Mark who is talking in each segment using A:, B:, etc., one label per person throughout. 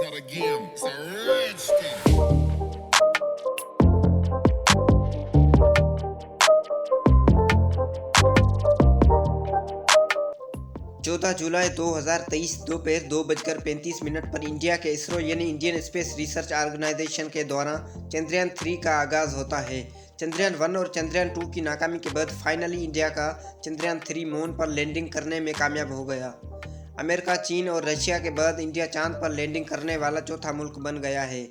A: not a game, it's a rich thing.
B: 14 जुलाई 2023 दोपहर 2:35 पर India के इसरो यानी इंडियन स्पेस रिसर्च ऑर्गेनाइजेशन के द्वारा चंद्रयान 3 का आगाज़ होता है। चंद्रयान 1 और चंद्रयान 2 की नाकामी के बाद फाइनली इंडिया का चंद्रयान 3 मून पर लैंडिंग करने में कामयाब हो गया। अमेरिका, चीन और रशिया के बाद इंडिया चांद पर लैंडिंग करने वाला चौथा मुल्क बन गया है।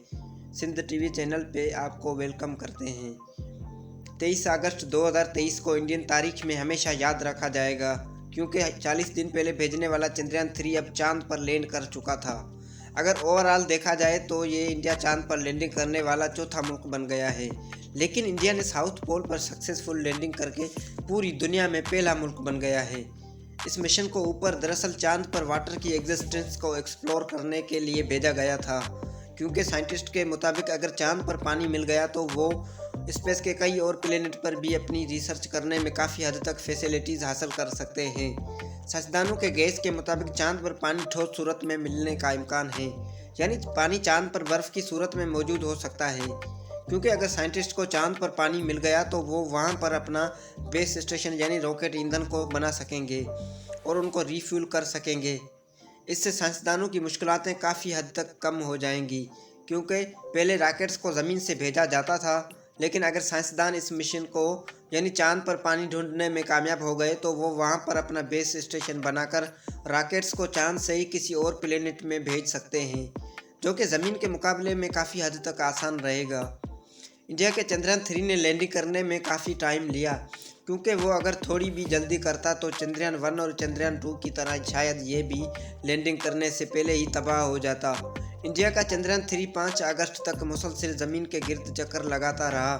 B: सिंध टीवी चैनल पे आपको वेलकम करते हैं। 23 अगस्त 2023 को इंडियन तारीख में हमेशा याद रखा जाएगा, क्योंकि 40 दिन पहले भेजने वाला चंद्रयान 3 अब चांद पर लैंड कर चुका था। अगर ओवरऑल देखा जाए तो ये इंडिया चांद पर लैंडिंग करने वाला चौथा मुल्क बन गया है। लेकिन इंडिया ने साउथ पोल पर सक्सेसफुल लैंडिंग करके पूरी दुनिया में पहला मुल्क बन गया है। इस मिशन को ऊपर दरअसल चांद पर वाटर की एग्जिस्टेंस को एक्सप्लोर करने के लिए भेजा गया था, क्योंकि साइंटिस्ट के मुताबिक अगर चांद पर पानी मिल गया तो वो स्पेस के कई और प्लेनेट पर भी अपनी रिसर्च करने में काफ़ी हद तक फैसिलिटीज़ हासिल कर सकते हैं। साइंसदानों के गैस के मुताबिक चांद पर पानी ठोस सूरत में मिलने का इम्कान है, यानी पानी चांद पर बर्फ़ की सूरत में मौजूद हो सकता है। क्योंकि अगर साइंटिस्ट को चांद पर पानी मिल गया तो वो वहाँ पर अपना बेस स्टेशन यानी रॉकेट ईंधन को बना सकेंगे और उनको रिफ्यूल कर सकेंगे। इससे साइंसदानों की मुश्किलातें काफ़ी हद तक कम हो जाएंगी, क्योंकि पहले रॉकेट्स को ज़मीन से भेजा जाता था, लेकिन अगर साइंसदान इस मिशन को यानी चांद पर पानी ढूंढने में कामयाब हो गए तो वो वहाँ पर अपना बेस स्टेशन बनाकर रॉकेट्स को चांद से ही किसी और प्लेनेट में भेज सकते हैं, जो कि ज़मीन के मुकाबले में काफ़ी हद तक आसान रहेगा। इंडिया के चंद्रयान 3 ने लैंडिंग करने में काफ़ी टाइम लिया, क्योंकि वो अगर थोड़ी भी जल्दी करता तो चंद्रयान 1 और चंद्रयान 2 की तरह शायद ये भी लैंडिंग करने से पहले ही तबाह हो जाता। इंडिया का चंद्रयान 3 5 अगस्त तक मुसलसल ज़मीन के गिर्द चक्कर लगाता रहा।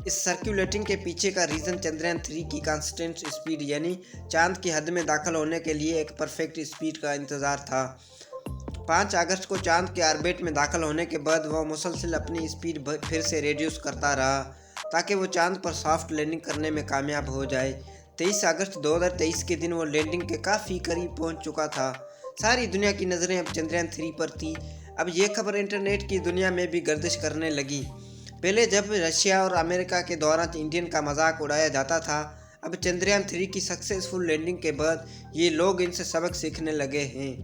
B: इस सर्कुलेटिंग के पीछे का रीज़न चंद्रयान 3 की कांस्टेंट स्पीड यानी चांद की हद में दाखिल होने के लिए एक परफेक्ट स्पीड का इंतज़ार था। 5 अगस्त को चांद के ऑर्बिट में दाखिल होने के बाद वह मुसलसल अपनी स्पीड फिर से रिड्यूस करता रहा, ताकि वो चांद पर सॉफ्ट लैंडिंग करने में कामयाब हो जाए। 23 अगस्त 2023 के दिन वो लैंडिंग के काफ़ी करीब पहुंच चुका था। सारी दुनिया की नज़रें अब चंद्रयान 3 पर थी। अब ये खबर इंटरनेट की दुनिया में भी गर्दिश करने लगी। पहले जब रशिया और अमेरिका के द्वारा इंडियन का मजाक उड़ाया जाता था, अब चंद्रयान 3 की सक्सेसफुल लैंडिंग के बाद ये लोग इनसे सबक सीखने लगे हैं।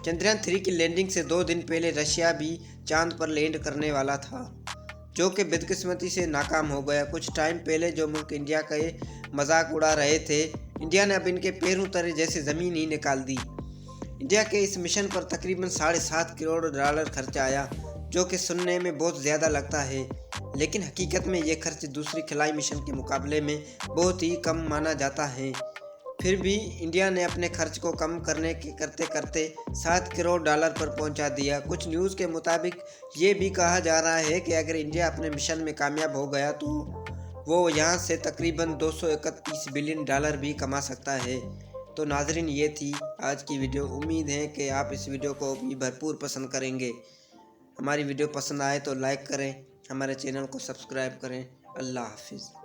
B: चंद्रयान 3 की लैंडिंग से 2 दिन पहले रशिया भी चांद पर लैंड करने वाला था, जो कि बदकिस्मती से नाकाम हो गया। कुछ टाइम पहले जो मुल्क इंडिया का मजाक उड़ा रहे थे, इंडिया ने अब इनके पैरों तले जैसे ज़मीन ही निकाल दी। इंडिया के इस मिशन पर तकरीबन $7.5 करोड़ खर्च आया, जो कि सुनने में बहुत ज़्यादा लगता है, लेकिन हकीकत में ये खर्च दूसरी खिलाई मिशन के मुकाबले में बहुत ही कम माना जाता है। फिर भी इंडिया ने अपने खर्च को कम करते करते $7 करोड़ पर पहुंचा दिया। कुछ न्यूज़ के मुताबिक ये भी कहा जा रहा है कि अगर इंडिया अपने मिशन में कामयाब हो गया तो वो यहाँ से तकरीबन $231 बिलियन भी कमा सकता है। तो नाजरीन, ये थी आज की वीडियो। उम्मीद है कि आप इस वीडियो को भी भरपूर पसंद करेंगे। हमारी वीडियो पसंद आए तो लाइक करें, हमारे चैनल को सब्सक्राइब करें। अल्लाह हाफिज़।